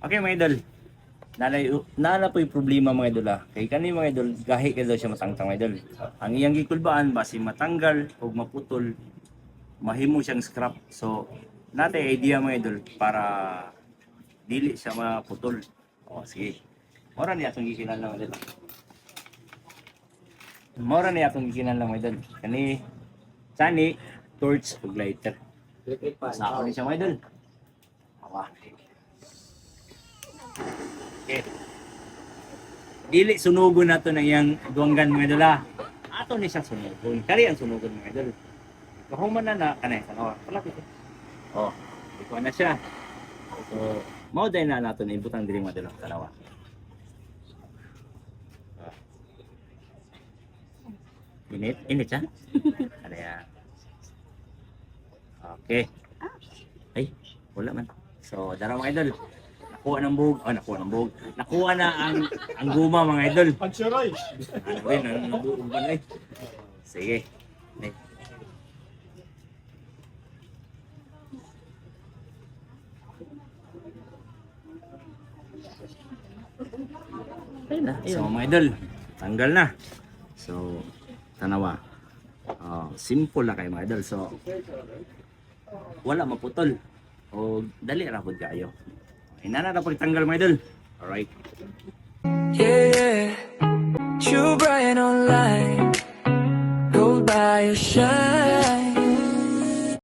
Okay mga idol. Nala po yung problema mga idol Kay kani mga idol, gahi kay daw siya matangtang mga idol. Ang iyang gikulbaan basi matanggal o maputol, mahimo siyang scrap. So, natay idea mga idol para dili siya maputol. O sige. Mora ni atong gikinahanglan mga idol. Mora ni atong gikinahanglan mga idol. Kani sani torch ug lighter. Sa ako ni siya mga idol. Awa. Okay. Dili sunugon nato na iyang duwanggan mga idol Ato ni siya sunugon. Kari ang sunugon mga idol. Kahuman na kanay tanawa. Palapit. Oh, ikaw na siya. So, mao day na nato ni ibutang diri mga idol tanawa. Init siya. Ano yan? Okay. Ay, wala man. So, dara mga idol. Nakuha ng buhog. Nakuha na ang guma mga idol. Pagsuroy. Ano rin, ang buhog ba na Sige. Ay. So mga idol, tanggal na. So, tanawa. Simple na kayo mga idol. So, wala maputol. O dali ra pud kayo. Inana ra pagtanggal mga idol. Alright. Yeah, True Brian online. Gold by your shine.